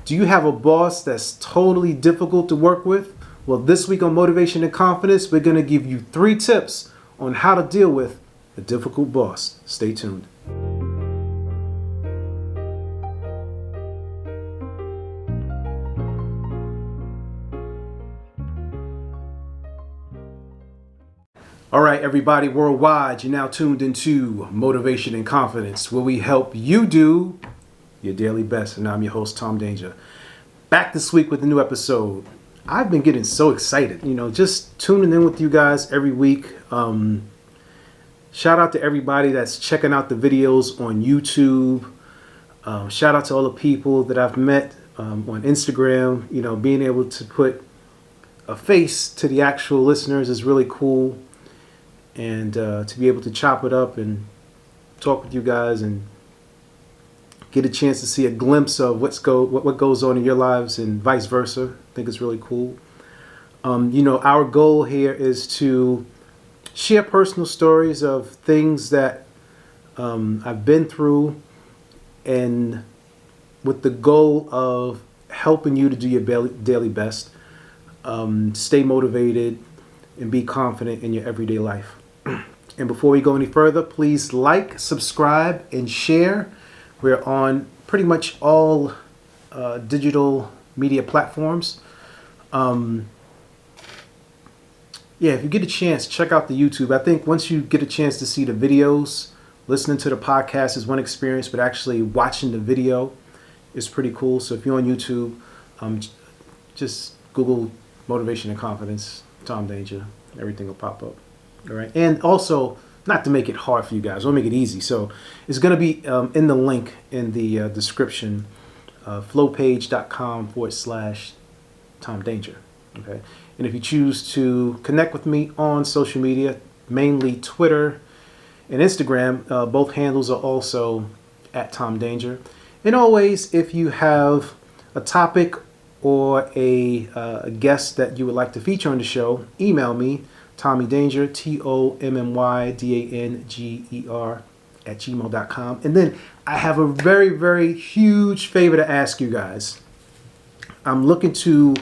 Do you have a boss that's totally difficult to work with? Well, this week on Motivation and Confidence, we're going to give you 3 tips on how to deal with a difficult boss. Stay tuned. All right, everybody worldwide, you're now tuned into Motivation and Confidence, where we help you do your daily best. And I'm your host, Tom Danger. Back this week with a new episode. I've been getting so excited, just tuning in with you guys every week. Shout out to everybody that's checking out the videos on YouTube. Shout out to all the people that I've met on Instagram. Being able to put a face to the actual listeners is really cool. And to be able to chop it up and talk with you guys and get a chance to see a glimpse of what goes on in your lives and vice versa, I think it's really cool. Our goal here is to share personal stories of things that I've been through, and with the goal of helping you to do your daily best, stay motivated, and be confident in your everyday life. And before we go any further, please like, subscribe, and share. We're on pretty much all digital media platforms. If you get a chance, check out the YouTube. I think once you get a chance to see the videos, listening to the podcast is one experience, but actually watching the video is pretty cool. So if you're on YouTube, just Google Motivation and Confidence, Tom Danger. Everything will pop up. All right. And also, not to make it hard for you guys, we'll make it easy. So it's going to be in the link in the description, flowpage.com/Tom Danger. Okay. And if you choose to connect with me on social media, mainly Twitter and Instagram, both handles are also at Tom Danger. And always, if you have a topic or a guest that you would like to feature on the show, email me, Tommy Danger, TOMMYDANGER @gmail.com. And then I have a very, very huge favor to ask you guys. I'm looking to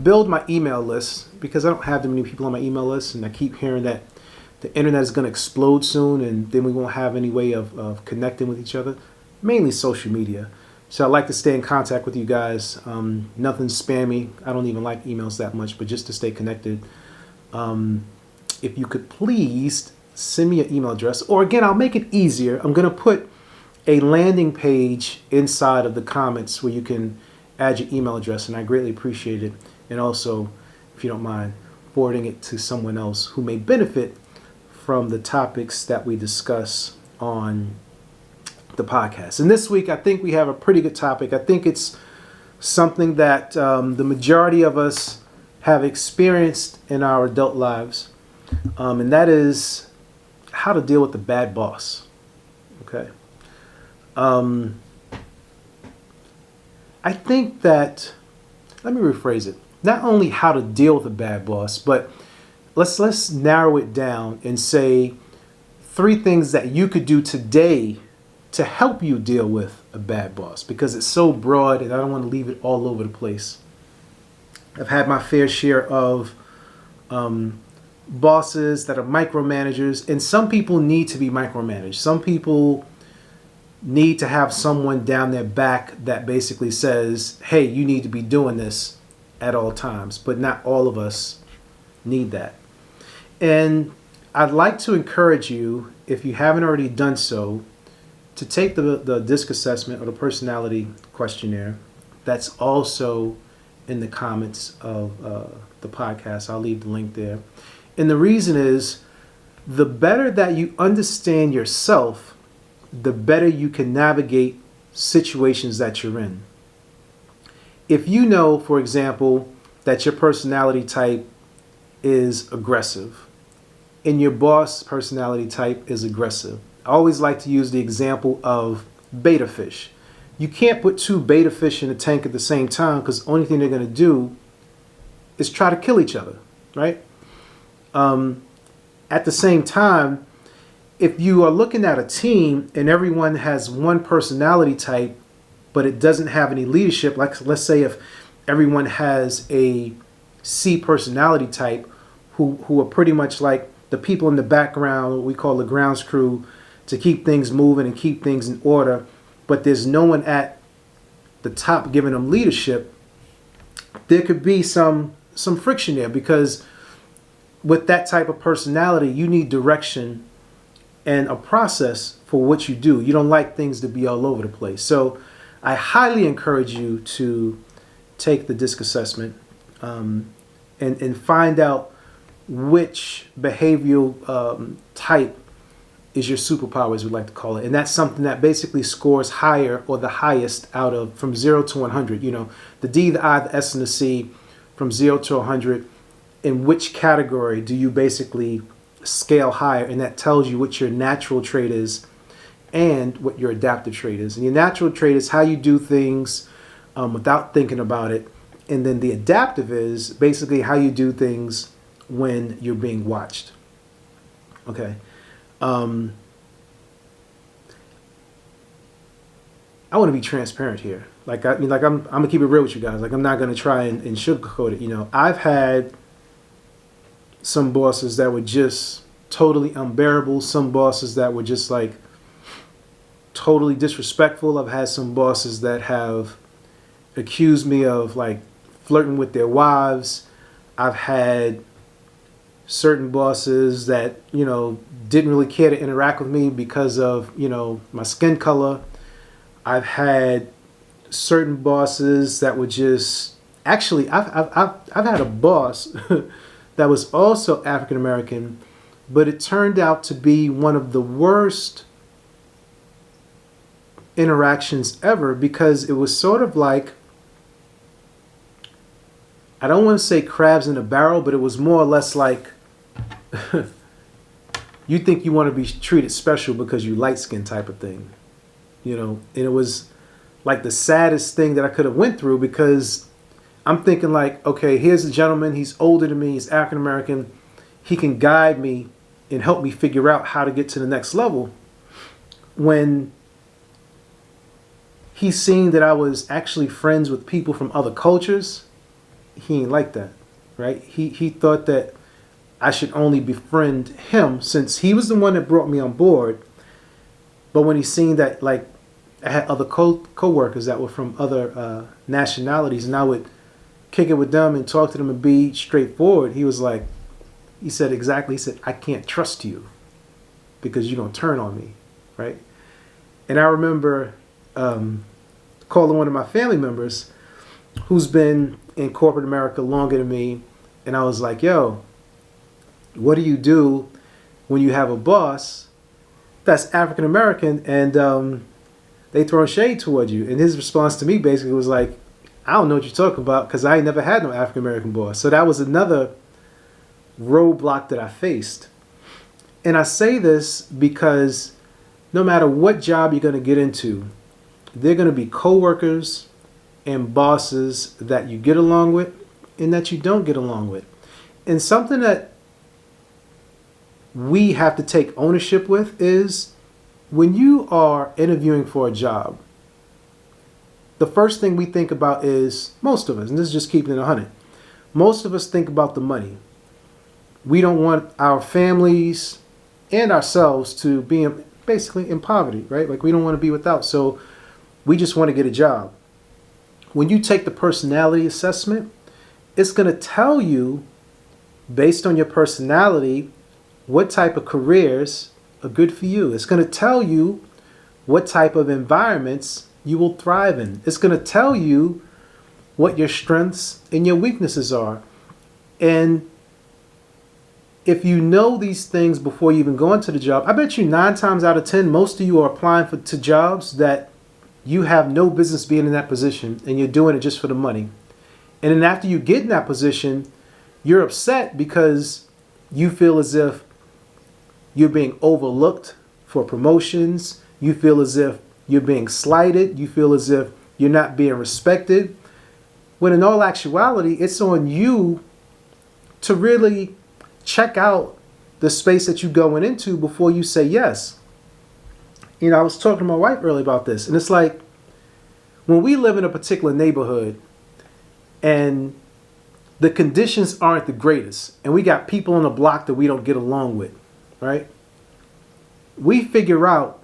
build my email list because I don't have that many people on my email list, and I keep hearing that the internet is going to explode soon, and then we won't have any way of connecting with each other, mainly social media. So I'd like to stay in contact with you guys. Nothing spammy. I don't even like emails that much, but just to stay connected. If you could please send me an email address, or again, I'll make it easier. I'm going to put a landing page inside of the comments where you can add your email address, and I greatly appreciate it. And also, if you don't mind, forwarding it to someone else who may benefit from the topics that we discuss on the podcast. And this week, I think we have a pretty good topic. I think it's something that the majority of us have experienced in our adult lives, and that is how to deal with a bad boss. Okay. I think that, let me rephrase it, not only how to deal with a bad boss, but let's narrow it down and say 3 things that you could do today to help you deal with a bad boss, because it's so broad and I don't want to leave it all over the place. I've had my fair share of bosses that are micromanagers, and some people need to be micromanaged. Some people need to have someone down their back that basically says, hey, you need to be doing this at all times, but not all of us need that. And I'd like to encourage you, if you haven't already done so, to take the DISC assessment or the personality questionnaire. That's also in the comments of the podcast. I'll leave the link there. And the reason is, the better that you understand yourself, the better you can navigate situations that you're in. If you know, for example, that your personality type is aggressive and your boss personality type is aggressive, I always like to use the example of betta fish. You can't put 2 betta fish in a tank at the same time, because the only thing they're going to do is try to kill each other, right? At the same time, if you are looking at a team and everyone has one personality type but it doesn't have any leadership. Like, let's say if everyone has a C personality type who are pretty much like the people in the background, what we call the grounds crew, to keep things moving and keep things in order, but there's no one at the top giving them leadership, there could be some friction there, because with that type of personality, you need direction and a process for what you do. You don't like things to be all over the place. So I highly encourage you to take the DISC assessment and find out which behavioral type is your superpower, as we like to call it. And that's something that basically scores higher or the highest out of from 0 to 100. You know, the D, the I, the S, and the C, from 0 to 100. In which category do you basically scale higher? And that tells you what your natural trait is and what your adaptive trait is. And your natural trait is how you do things without thinking about it. And then the adaptive is basically how you do things when you're being watched. Okay. I want to be transparent here. Like, I'm gonna keep it real with you guys. Like, I'm not gonna try and sugarcoat it. You know, I've had some bosses that were just totally unbearable. Some bosses that were just like totally disrespectful. I've had some bosses that have accused me of like flirting with their wives. I've had certain bosses that, you know, didn't really care to interact with me because of, you know, my skin color. I've had certain bosses that were just, actually, I've had a boss that was also African American, but it turned out to be one of the worst interactions ever, because it was sort of like, I don't want to say crabs in a barrel, but it was more or less like you think you want to be treated special because you light skin type of thing, you know. And it was like the saddest thing that I could have went through, because I'm thinking like, okay, here's a gentleman, he's older than me, he's African American, he can guide me and help me figure out how to get to the next level. When he's seen that I was actually friends with people from other cultures, he ain't like that, right? He thought that I should only befriend him since he was the one that brought me on board. But when he seen that, like, I had other co-workers that were from other nationalities, and I would kick it with them and talk to them and be straightforward, he was like, he said, I can't trust you because you're going to turn on me, right? And I remember calling one of my family members who's been in corporate America longer than me, and I was like, yo, what do you do when you have a boss that's African American and they throw shade toward you? And his response to me basically was like, I don't know what you're talking about, because I ain't never had no African American boss. So that was another roadblock that I faced. And I say this because no matter what job you're going to get into, there are going to be coworkers and bosses that you get along with and that you don't get along with. And something that we have to take ownership with is, when you are interviewing for a job, the first thing we think about is, most of us, and this is just keeping it 100, most of us think about the money. We don't want our families and ourselves to be basically in poverty, right? Like, we don't want to be without, so we just want to get a job. When you take the personality assessment, it's going to tell you, based on your personality, what type of careers are good for you. It's going to tell you what type of environments you will thrive in. It's going to tell you what your strengths and your weaknesses are. And if you know these things before you even go into the job, I bet you 9 times out of 10, most of you are applying to jobs that you have no business being in that position, and you're doing it just for the money. And then after you get in that position, you're upset because you feel as if you're being overlooked for promotions. You feel as if you're being slighted. You feel as if you're not being respected. When in all actuality, it's on you to really check out the space that you're going into before you say yes. You know, I was talking to my wife earlier about this, and it's like, when we live in a particular neighborhood and the conditions aren't the greatest, and we got people on the block that we don't get along with, right? We figure out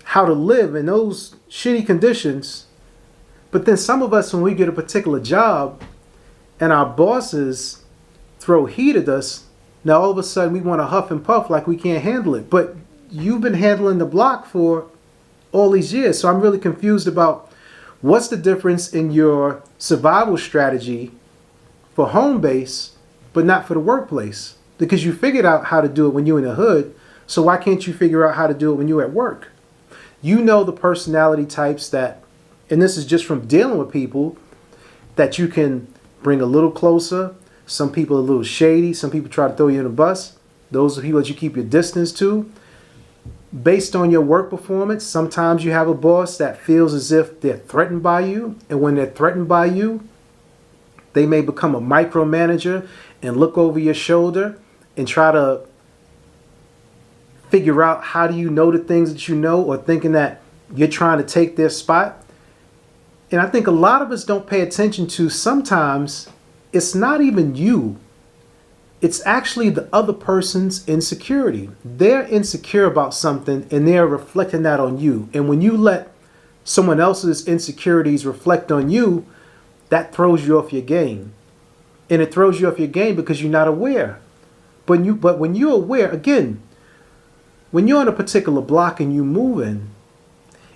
how to live in those shitty conditions. But then some of us, when we get a particular job and our bosses throw heat at us, now all of a sudden we want to huff and puff like we can't handle it. But you've been handling the block for all these years. So I'm really confused about what's the difference in your survival strategy for home base, but not for the workplace. Because you figured out how to do it when you're in the hood. So why can't you figure out how to do it when you're at work? You know the personality types that, and this is just from dealing with people, that you can bring a little closer. Some people are a little shady. Some people try to throw you in a bus. Those are people that you keep your distance to. Based on your work performance, sometimes you have a boss that feels as if they're threatened by you. And when they're threatened by you, they may become a micromanager and look over your shoulder and try to figure out how do you know the things that you know, or thinking that you're trying to take their spot. And I think a lot of us don't pay attention to sometimes it's not even you. It's actually the other person's insecurity. They're insecure about something and they're reflecting that on you. And when you let someone else's insecurities reflect on you, that throws you off your game. And it throws you off your game because you're not aware. But when you're aware, again, when you're on a particular block and you move in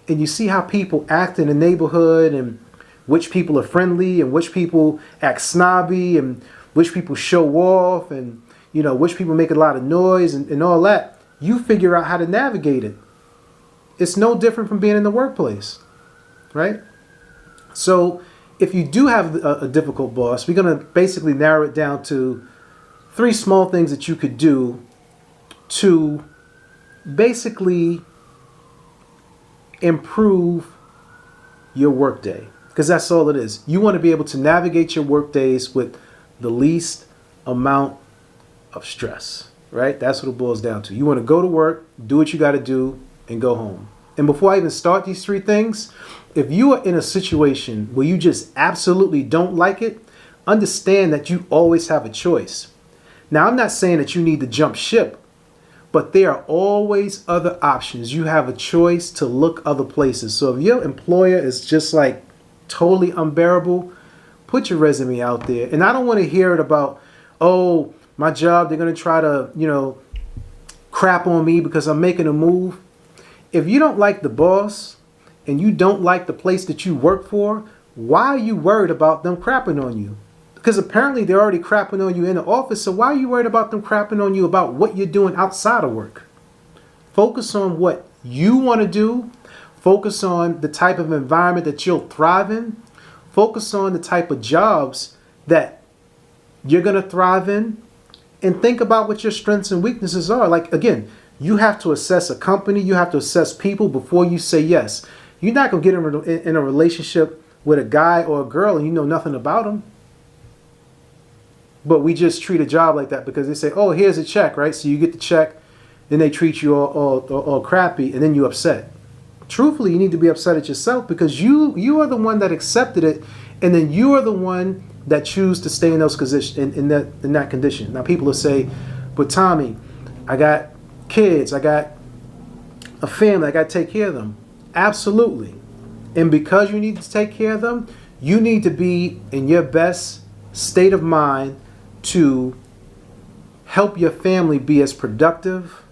and you see how people act in the neighborhood and which people are friendly and which people act snobby and which people show off and, you know, which people make a lot of noise and all that, you figure out how to navigate it. It's no different from being in the workplace, right? So if you do have a difficult boss, we're going to basically narrow it down to 3 small things that you could do to basically improve your workday, because that's all it is. You want to be able to navigate your work days with the least amount of stress, right? That's what it boils down to. You want to go to work, do what you got to do, and go home. And before I even start these 3 things, if you are in a situation where you just absolutely don't like it, understand that you always have a choice. Now, I'm not saying that you need to jump ship, but there are always other options. You have a choice to look other places. So if your employer is just like totally unbearable, put your resume out there. And I don't want to hear it about, oh, my job, they're going to try to, you know, crap on me because I'm making a move. If you don't like the boss and you don't like the place that you work for, why are you worried about them crapping on you? Because apparently they're already crapping on you in the office, so why are you worried about them crapping on you about what you're doing outside of work? Focus on what you want to do. Focus on the type of environment that you'll thrive in. Focus on the type of jobs that you're going to thrive in. And think about what your strengths and weaknesses are. Like, again, you have to assess a company. You have to assess people before you say yes. You're not going to get in a relationship with a guy or a girl and you know nothing about them. But we just treat a job like that because they say, oh, here's a check, right? So you get the check, then they treat you all crappy, and then you're upset. Truthfully, you need to be upset at yourself because you are the one that accepted it, and then you are the one that choose to stay in those conditions, in that condition. Now, people will say, but Tommy, I got kids, I got a family, I got to take care of them. Absolutely. And because you need to take care of them, you need to be in your best state of mind to help your family be as productive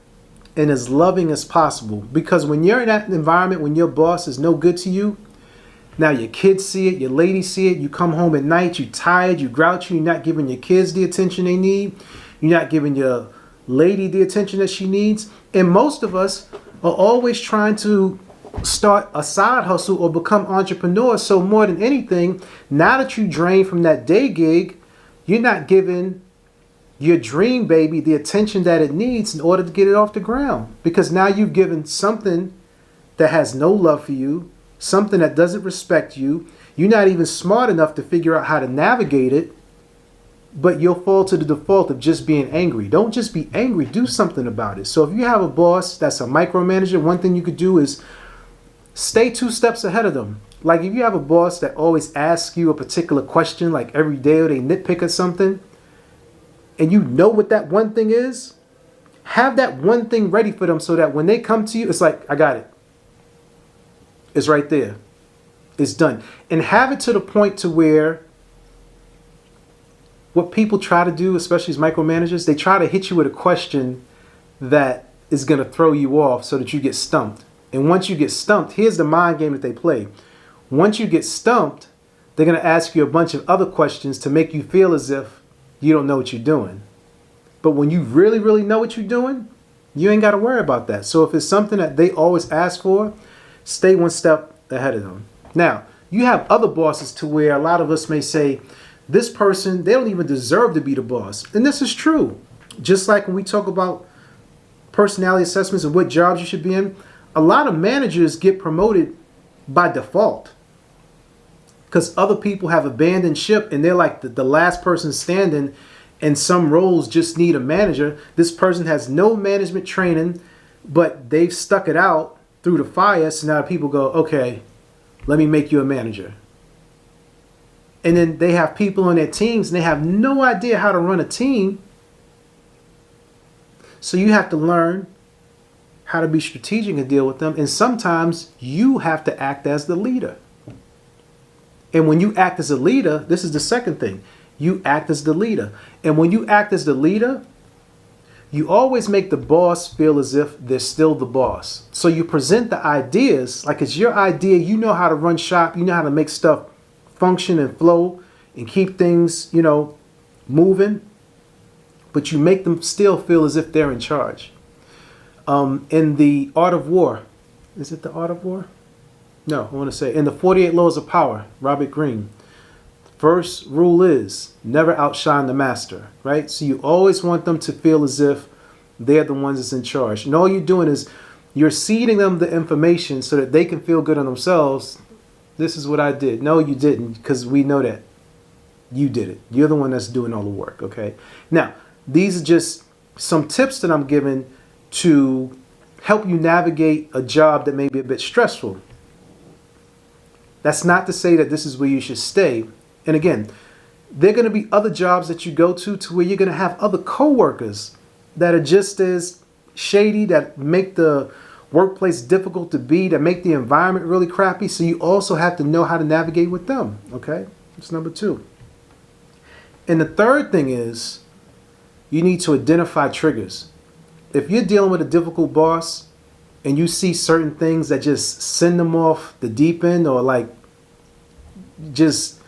and as loving as possible. Because when you're in that environment, when your boss is no good to you, now your kids see it, your ladies see it, you come home at night, you're tired, you're grouchy, you're not giving your kids the attention they need, you're not giving your lady the attention that she needs. And most of us are always trying to start a side hustle or become entrepreneurs. So more than anything, now that you drain from that day gig, you're not giving your dream baby the attention that it needs in order to get it off the ground. Because now you've given something that has no love for you, something that doesn't respect you. You're not even smart enough to figure out how to navigate it, but you'll fall to the default of just being angry. Don't just be angry, do something about it. So if you have a boss that's a micromanager, one thing you could do is stay 2 steps ahead of them. Like if you have a boss that always asks you a particular question, like every day, or they nitpick at something, and you know what that one thing is, have that one thing ready for them so that when they come to you, it's like, I got it. It's right there. It's done. And have it to the point to where what people try to do, especially as micromanagers, they try to hit you with a question that is going to throw you off so that you get stumped. And once you get stumped, here's the mind game that they play. Once you get stumped, they're going to ask you a bunch of other questions to make you feel as if you don't know what you're doing. But when you really, really know what you're doing, you ain't got to worry about that. So if it's something that they always ask for, stay one step ahead of them. Now, you have other bosses to where a lot of us may say, this person, they don't even deserve to be the boss. And this is true. Just like when we talk about personality assessments and what jobs you should be in, a lot of managers get promoted by default because other people have abandoned ship and they're like the last person standing, and some roles just need a manager. This person has no management training, but they've stuck it out through the fire. So now people go, okay, let me make you a manager. And then they have people on their teams and they have no idea how to run a team. So you have to learn how to be strategic and deal with them. And sometimes you have to act as the leader. And when you act as a leader, this is the second thing. You act as the leader. And when you act as the leader, you always make the boss feel as if they're still the boss. So you present the ideas like it's your idea. You know how to run shop. You know how to make stuff function and flow and keep things, moving. But you make them still feel as if they're in charge. In The Art of War, is it The Art of War? No, I want to say in the 48 Laws of Power, Robert Greene. First rule is never outshine the master, right? So you always want them to feel as if they're the ones that's in charge. And all you're doing is you're seeding them the information so that they can feel good on themselves. This is what I did. No, you didn't, because we know that you did it. You're the one that's doing all the work, okay? Now, these are just some tips that I'm giving to help you navigate a job that may be a bit stressful. That's not to say that this is where you should stay. And again, there are going to be other jobs that you go to where you're going to have other coworkers that are just as shady, that make the workplace difficult to be, that make the environment really crappy. So you also have to know how to navigate with them. Okay, that's number 2. And the third thing is you need to identify triggers. If you're dealing with a difficult boss and you see certain things that just send them off the deep end, or like just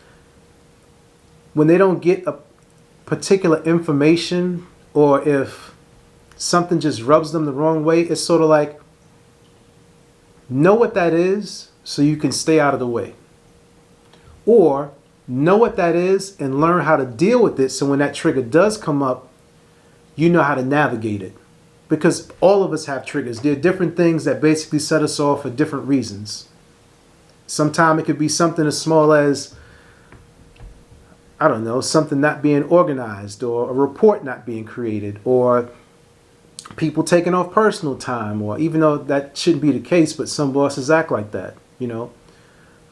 when they don't get a particular information, or if something just rubs them the wrong way, it's sort of like, know what that is so you can stay out of the way. Or know what that is and learn how to deal with it so when that trigger does come up, you know how to navigate it. Because all of us have triggers. There are different things that basically set us off for different reasons. Sometimes it could be something as small as, I don't know, something not being organized, or a report not being created, or people taking off personal time, or even though that shouldn't be the case, but some bosses act like that,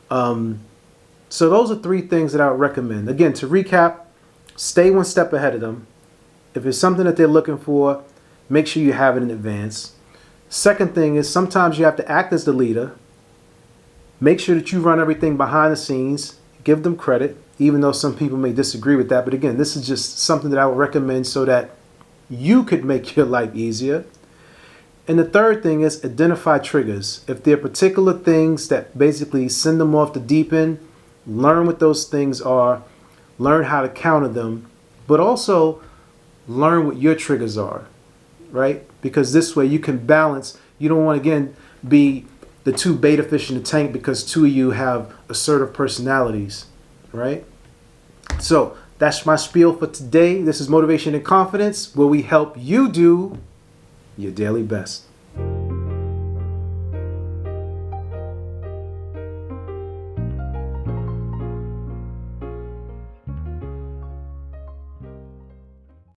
So those are 3 things that I would recommend. Again, to recap, stay one step ahead of them. If it's something that they're looking for, make sure you have it in advance. Second thing is sometimes you have to act as the leader. Make sure that you run everything behind the scenes. Give them credit, even though some people may disagree with that. But again, this is just something that I would recommend so that you could make your life easier. And the third thing is identify triggers. If there are particular things that basically send them off the deep end, learn what those things are, learn how to counter them, but also learn what your triggers are, right? Because this way you can balance. You don't want to, again, be the 2 beta fish in the tank because 2 of you have assertive personalities, right? So that's my spiel for today. This is Motivation and Confidence, where we help you do your daily best.